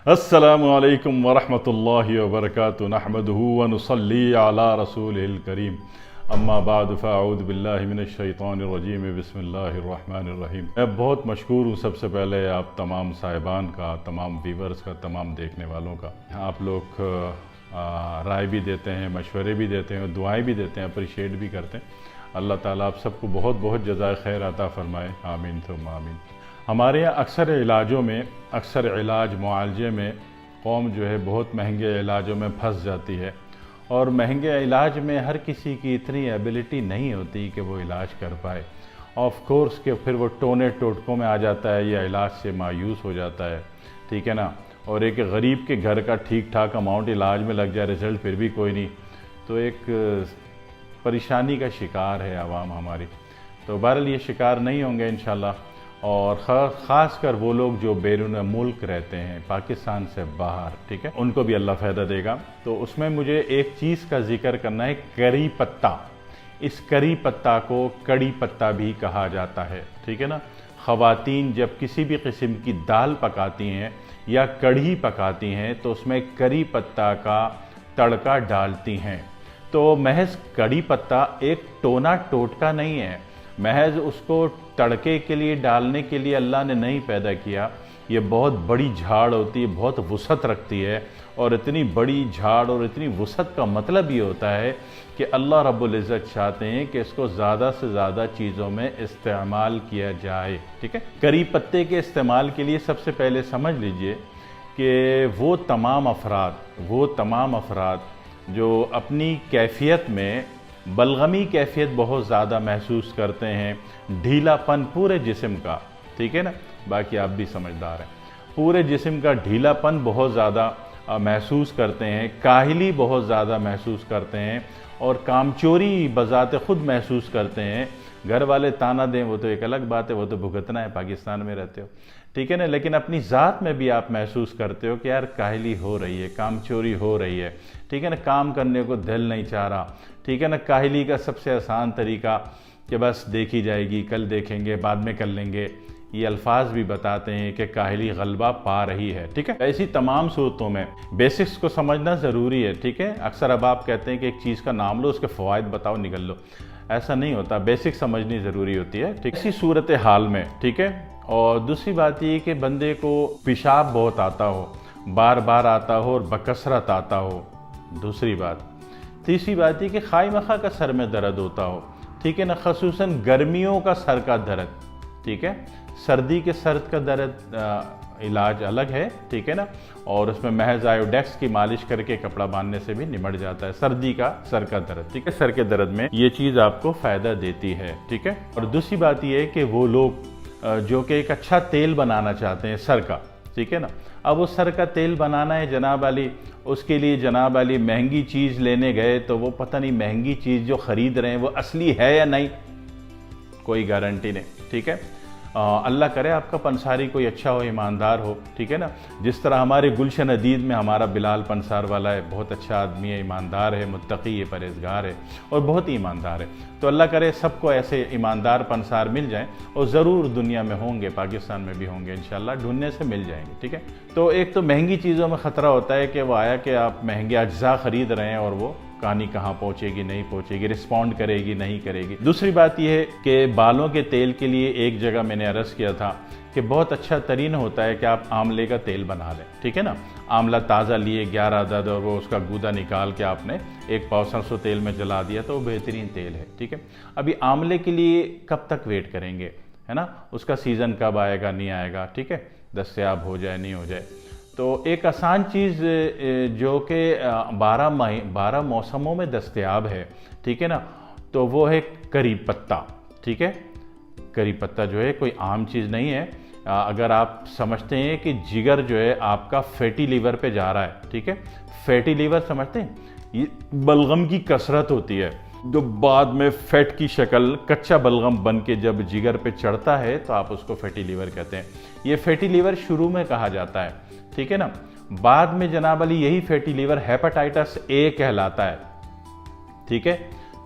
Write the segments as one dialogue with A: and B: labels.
A: अस्सलामु अलैकुम वरहमतुल्लाहि वबरकातुहू नहमदुहू व नुसल्ली अला रसूलिल करीम अम्मा बाद फ़अऊज़ु बिल्लाहि मिनश शैतानिर रजीम बिस्मिल्लाहिर रहमानिर रहीम। मैं बहुत मशकूर हूँ सबसे पहले आप तमाम साहिबान का, तमाम व्यूवर्स का, तमाम देखने वालों का। आप लोग राय भी देते हैं, मशवरे भी देते हैं, दुआएं भी देते हैं, अप्रिशिएट भी करते हैं। अल्लाह ताला आप सबको बहुत बहुत जज़ाए खैर अता फ़रमाए, आमीन सुम्मा आमीन। हमारे यहाँ अक्सर इलाजों में, अक्सर इलाज मुआलजे में कौम जो है बहुत महंगे इलाजों में फंस जाती है, और महंगे इलाज में हर किसी की इतनी एबिलिटी नहीं होती कि वो इलाज कर पाए। ऑफ कोर्स के फिर वो टोने टोटकों में आ जाता है या इलाज से मायूस हो जाता है, ठीक है ना। और एक गरीब के घर का ठीक ठाक अमाउंट इलाज में लग जाए, रिज़ल्ट फिर भी कोई नहीं, तो एक परेशानी का शिकार है आवाम हमारी। तो बहरहाल ये शिकार नहीं होंगे इंशाल्लाह। और ख़ास कर वो लोग जो बैरून मुल्क रहते हैं, पाकिस्तान से बाहर, ठीक है, उनको भी अल्लाह फ़ायदा देगा। तो उसमें मुझे एक चीज़ का जिक्र करना है, करी पत्ता। इस करी पत्ता को कड़ी पत्ता भी कहा जाता है, ठीक है ना। ख़वातीन जब किसी भी किस्म की दाल पकाती हैं या कढ़ी पकाती हैं तो उसमें करी पत्ता का तड़का डालती हैं। तो महज कड़ी पत्ता एक टोना टोटका नहीं है, महज उसको तड़के के लिए डालने के लिए अल्लाह ने नहीं पैदा किया। ये बहुत बड़ी झाड़ होती है, बहुत वुसअत रखती है, और इतनी बड़ी झाड़ और इतनी वुसअत का मतलब ये होता है कि अल्लाह रब्बुल इज़्ज़त चाहते हैं कि इसको ज़्यादा से ज़्यादा चीज़ों में इस्तेमाल किया जाए, ठीक है। करी पत्ते के इस्तेमाल के लिए सबसे पहले समझ लीजिए कि वो तमाम अफराद जो अपनी कैफियत में बलगमी कैफियत बहुत ज़्यादा महसूस करते हैं, ढीलापन पूरे जिस्म का, ठीक है ना, बाकी आप भी समझदार हैं, पूरे जिस्म का ढीलापन बहुत ज़्यादा महसूस करते हैं, काहिली बहुत ज़्यादा महसूस करते हैं, और कामचोरी बज़ाते ख़ुद महसूस करते हैं। घर वाले ताना दें वो तो एक अलग बात है, वो तो भुगतना है, पाकिस्तान में रहते हो, ठीक है ना। लेकिन अपनी ज़ात में भी आप महसूस करते हो कि यार काहिली हो रही है, कामचोरी हो रही है, ठीक है ना, काम करने को दिल नहीं चाह रहा, ठीक है ना। काहिली का सबसे आसान तरीका कि बस देखी जाएगी, कल देखेंगे, बाद में कर लेंगे, ये अल्फाज भी बताते हैं कि काहिली गलबा पा रही है, ठीक है। ऐसी तमाम सूरतों में बेसिक्स को समझना ज़रूरी है, ठीक है। अक्सर अब आप कहते हैं कि एक चीज़ का नाम लो, उसके फ़वाइद बताओ, निकल लो, ऐसा नहीं होता, बेसिक समझनी ज़रूरी होती है, ठीक। इसी सूरत हाल में, ठीक है। और दूसरी बात ये कि बंदे को पेशाब बहुत आता हो, बार बार आता हो और बकसरत आता हो, दूसरी बात। तीसरी बात ये कि खाई मखा का सर में दर्द होता हो, ठीक है ना, ख़ुसूसन गर्मियों का सर का दर्द, ठीक है। सर्दी के सर का दर्द इलाज अलग है, ठीक है ना, और उसमें महज आयोडेक्स की मालिश करके कपड़ा बांधने से भी निमट जाता है सर्दी का सर का दर्द, ठीक है। सर के दर्द में ये चीज़ आपको फ़ायदा देती है, ठीक है। और दूसरी बात ये है कि वो लोग जो कि एक अच्छा तेल बनाना चाहते हैं सर का, ठीक है ना, अब वो सर का तेल बनाना है जनाब अली, उसके लिए जनाब अली महंगी चीज़ लेने गए तो वो पता नहीं महंगी चीज़ जो ख़रीद रहे हैं वो असली है या नहीं, कोई गारंटी नहीं, ठीक है। अल्लाह करे आपका पंसारी कोई अच्छा हो, ईमानदार हो, ठीक है ना। जिस तरह हमारे गुलशन अदीद में हमारा बिलाल पंसार वाला है, बहुत अच्छा आदमी है, ईमानदार है, मुत्तकी है, परहेजगार है, और बहुत ही ईमानदार है। तो अल्लाह करे सबको ऐसे ईमानदार पंसार मिल जाएं, और ज़रूर दुनिया में होंगे, पाकिस्तान में भी होंगे इंशाल्लाह, ढूंढने से मिल जाएंगे, ठीक है। तो एक तो महंगी चीज़ों में ख़तरा होता है कि वो आया कि आप महंगे अज्जा ख़रीद रहे हैं और वो कहानी कहाँ पहुँचेगी, नहीं पहुँचेगी, रिस्पॉन्ड करेगी, नहीं करेगी। दूसरी बात यह है कि बालों के तेल के लिए एक जगह मैंने अर्ज़ किया था कि बहुत अच्छा तरीन होता है कि आप आंवले का तेल बना लें, ठीक है ना। आंवला ताज़ा लिए 11 अदद, और वो उसका गूदा निकाल के आपने एक पाव सरसों तेल में जला दिया तो वो बेहतरीन तेल है, ठीक है। अभी आंवले के लिए कब तक वेट करेंगे, है ना, उसका सीज़न कब आएगा, नहीं आएगा, ठीक है, दस्तयाब हो जाए नहीं हो जाए। तो एक आसान चीज़ जो कि 12 मौसमों में दस्तयाब है, ठीक है ना, तो वो है करी पत्ता, ठीक है। करी पत्ता जो है कोई आम चीज़ नहीं है। अगर आप समझते हैं कि जिगर जो है आपका फैटी लीवर पे जा रहा है, ठीक है, फैटी लीवर समझते हैं, ये बलगम की कसरत होती है जो बाद में फैट की शक्ल कच्चा बलगम बन के जब जिगर पे चढ़ता है तो आप उसको फैटी लीवर कहते हैं। ये फैटी लीवर शुरू में कहा जाता है, ठीक है ना। बाद में जनाब अली यही फैटी लीवर हेपेटाइटिस ए कहलाता है, ठीक है,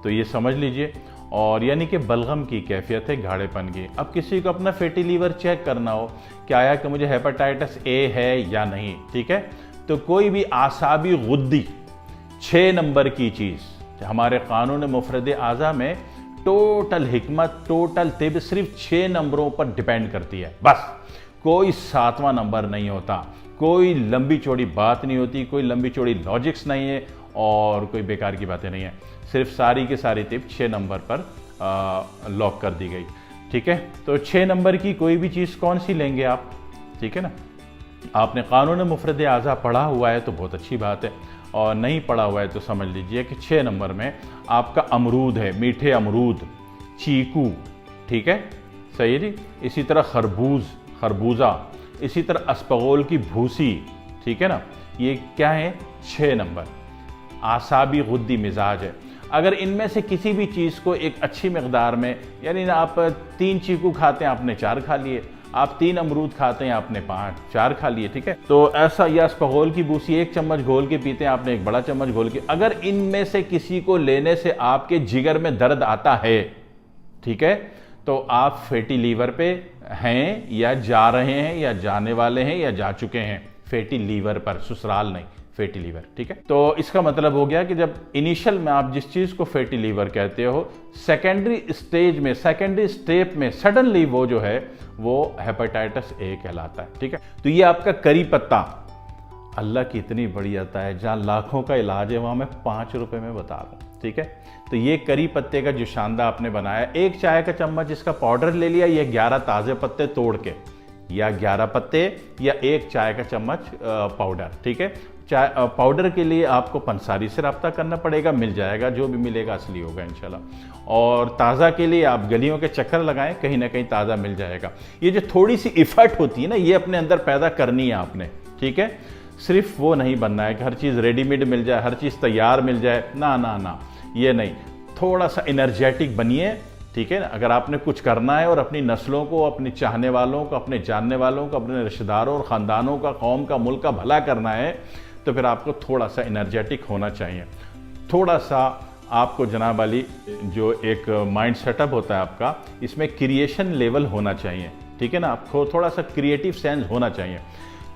A: तो ये समझ लीजिए। और यानी कि बलगम की कैफियत है, गाढ़ेपन की। अब किसी को अपना फैटी लीवर चेक करना हो कि आया कि मुझे हेपेटाइटिस ए है या नहीं, ठीक है, तो कोई भी आसाबी गुद्दी 6 नंबर की चीज़, हमारे कानून मुफरद आज़ा में टोटल हिकमत, टोटल तिब सिर्फ 6 नंबरों पर डिपेंड करती है, बस कोई 7वां नंबर नहीं होता, कोई लंबी चौड़ी बात नहीं होती, कोई लंबी चौड़ी लॉजिक्स नहीं है और कोई बेकार की बातें नहीं है। सिर्फ सारी की सारी तिप 6 नंबर पर लॉक कर दी गई, ठीक है। तो 6 नंबर की कोई भी चीज़ कौन सी लेंगे आप, ठीक है ना। आपने कानून मुफरद आज़ा पढ़ा हुआ है तो बहुत अच्छी बात है, और नहीं पढ़ा हुआ है तो समझ लीजिए कि 6 नंबर में आपका अमरूद है, मीठे अमरूद, चीकू, ठीक है, सही है जी। इसी तरह खरबूजा, इसी तरह अस्पगोल की भूसी, ठीक है ना। ये क्या है, 6 नंबर आसाबी गुद्दी मिजाज है। अगर इनमें से किसी भी चीज़ को एक अच्छी मकदार में, यानी आप 3 चीकू खाते हैं आपने 4 खा लिए, आप 3 अमरूद खाते हैं आपने 4 खा लिए, ठीक है। तो ऐसा, या अस्पगोल की भूसी 1 चम्मच घोल के पीते हैं आपने 1 बड़ा चम्मच घोल के, अगर इनमें से किसी को लेने से आपके जिगर में दर्द आता है, ठीक है, तो आप फैटी लीवर पे हैं या जा रहे हैं या जाने वाले हैं या जा चुके हैं फैटी लीवर पर, ससुराल नहीं, फैटी लीवर, ठीक है। तो इसका मतलब हो गया कि जब इनिशियल में आप जिस चीज़ को फैटी लीवर कहते हो, सेकेंडरी स्टेज में, सेकेंडरी स्टेप में सडनली वो जो है वो हेपेटाइटिस ए कहलाता है, ठीक है। तो ये आपका करी पत्ता, अल्लाह की इतनी बड़ी अता है, जहाँ लाखों का इलाज है वहाँ मैं 5 रुपए में बता रहा हूँ, ठीक है। तो ये करी पत्ते का जो शानदार आपने बनाया, 1 चाय का चम्मच इसका पाउडर ले लिया, ये 11 ताज़े पत्ते तोड़ के, या 11 पत्ते या 1 चाय का चम्मच पाउडर, ठीक है। चाय पाउडर के लिए आपको पंसारी से रब्ता करना पड़ेगा, मिल जाएगा, जो भी मिलेगा असली होगा इंशाल्लाह। और ताज़ा के लिए आप गलियों के चक्कर लगाएं, कहीं ना कहीं ताज़ा मिल जाएगा। ये जो थोड़ी सी इफर्ट होती है ना, ये अपने अंदर पैदा करनी है आपने, ठीक है। सिर्फ वो नहीं बनना है कि हर चीज़ रेडीमेड मिल जाए, हर चीज़ तैयार मिल जाए, ना ना ना, ये नहीं। थोड़ा सा एनर्जेटिक बनिए, ठीक है ना। अगर आपने कुछ करना है और अपनी नस्लों को, अपने चाहने वालों को, अपने जानने वालों को, अपने रिश्तेदारों और ख़ानदानों का, कौम का, मुल्क का भला करना है, तो फिर आपको थोड़ा सा एनर्जेटिक होना चाहिए। थोड़ा सा आपको जनाब वाली जो एक माइंड सेटअप होता है आपका, इसमें क्रिएशन लेवल होना चाहिए, ठीक है ना। आपको थोड़ा सा क्रिएटिव सेंस होना चाहिए।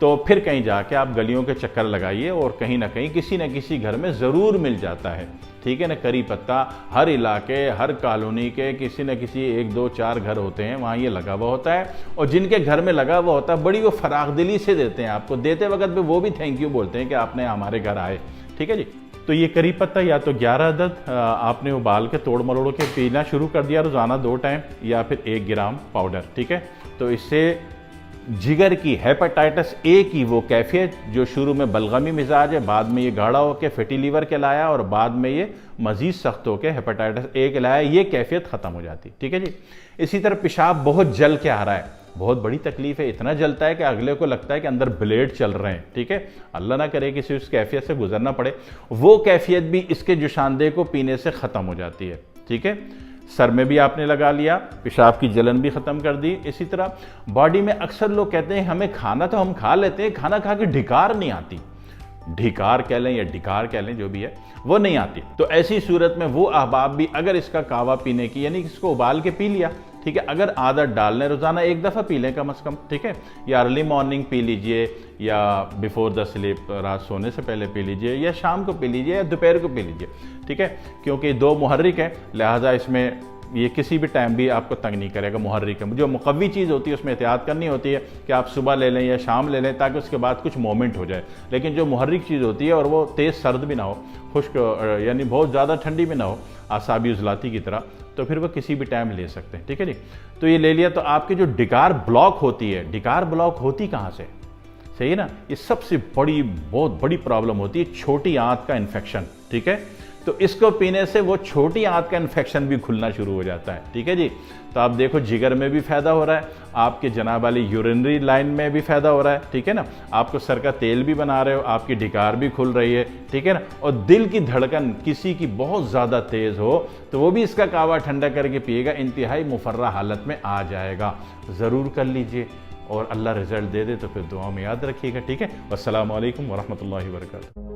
A: तो फिर कहीं जाके आप गलियों के चक्कर लगाइए और कहीं ना कहीं किसी न किसी घर में ज़रूर मिल जाता है, ठीक है ना। करी पत्ता हर इलाके, हर कॉलोनी के किसी न किसी 1 2 4 घर होते हैं, वहाँ ये लगा हुआ होता है। और जिनके घर में लगा हुआ होता है, बड़ी वो फरागदिली से देते हैं आपको, देते वक्त भी वो भी थैंक यू बोलते हैं कि आपने हमारे घर आए, ठीक है जी। तो ये करी पत्ता या तो 11 अदद आपने उबाल के तोड़ मरोड़ के पीना शुरू कर दिया रोज़ाना 2 टाइम, या फिर 1 ग्राम पाउडर, ठीक है। तो इससे जिगर की, हेपेटाइटिस ए की वो कैफियत जो शुरू में बलगमी मिजाज है, बाद में ये गाढ़ा होकर फैटी लीवर कहलाया और बाद में ये मज़ीद सख्त होकर हेपेटाइटिस ए कहलाया, ये कैफियत ख़त्म हो जाती, ठीक है जी। इसी तरह पेशाब बहुत जल के आ रहा है, बहुत बड़ी तकलीफ है, इतना जलता है कि अगले को लगता है कि अंदर ब्लेड चल रहे हैं, ठीक है। अल्लाह ना करे किसी उस कैफियत से गुजरना पड़े, वो कैफियत भी इसके जुशानदे को पीने से ख़त्म हो जाती है, ठीक है। सर में भी आपने लगा लिया, पेशाब की जलन भी ख़त्म कर दी। इसी तरह बॉडी में अक्सर लोग कहते हैं हमें खाना तो हम खा लेते हैं, खाना खा के ढिकार नहीं आती, ढिकार कह लें या ढिकार कह लें, जो भी है वो नहीं आती। तो ऐसी सूरत में वो अहबाब भी अगर इसका कावा पीने की, यानी इसको उबाल के पी लिया, ठीक है, अगर आदत डाल लें, रोज़ाना 1 दफ़ा पी लें कम अज़ कम, ठीक है, या अर्ली मॉर्निंग पी लीजिए, या बिफोर द स्लीप, रात सोने से पहले पी लीजिए, या शाम को पी लीजिए, या दोपहर को पी लीजिए, ठीक है। क्योंकि 2 मुहर्रिक है, लिहाजा इसमें ये किसी भी टाइम भी आपको तंग नहीं करेगा। मुहर्रिक है, जो मुकव्वी चीज़ होती है उसमें एहतियात करनी होती है कि आप सुबह ले लें या शाम ले लें, ताकि उसके बाद कुछ मोमेंट हो जाए। लेकिन जो मुहर्रिक चीज़ होती है, और वो तेज़ सर्द भी ना हो, खुश्क, यानी बहुत ज़्यादा ठंडी भी ना हो, आसाबी उजलाती की तरह, तो फिर वो किसी भी टाइम ले सकते हैं, ठीक है जी। तो ये ले लिया। तो आपकी जो डिकार ब्लॉक होती है, डिकार ब्लॉक होती कहाँ से, सही है ना, ये सबसे बड़ी, बहुत बड़ी प्रॉब्लम होती है छोटी आंत का इन्फेक्शन, ठीक है। तो इसको पीने से वो छोटी आंत का इन्फेक्शन भी खुलना शुरू हो जाता है, ठीक है जी। तो आप देखो जिगर में भी फ़ायदा हो रहा है, आपके जनाब वाली यूरिनरी लाइन में भी फ़ायदा हो रहा है, ठीक है ना। आपको सर का तेल भी बना रहे हो, आपकी डिकार भी खुल रही है, ठीक है ना। और दिल की धड़कन किसी की बहुत ज़्यादा तेज़ हो तो वो भी इसका कावा ठंडा करके पिएगा, इंतहाई मुफर्रा हालत में आ जाएगा। ज़रूर कर लीजिए और अल्लाह रिज़ल्ट दे दे तो फिर दुआ में याद रखिएगा, ठीक है। अस्सलामु अलैकुम वरहमतुल्लाहि वबरकातुहू।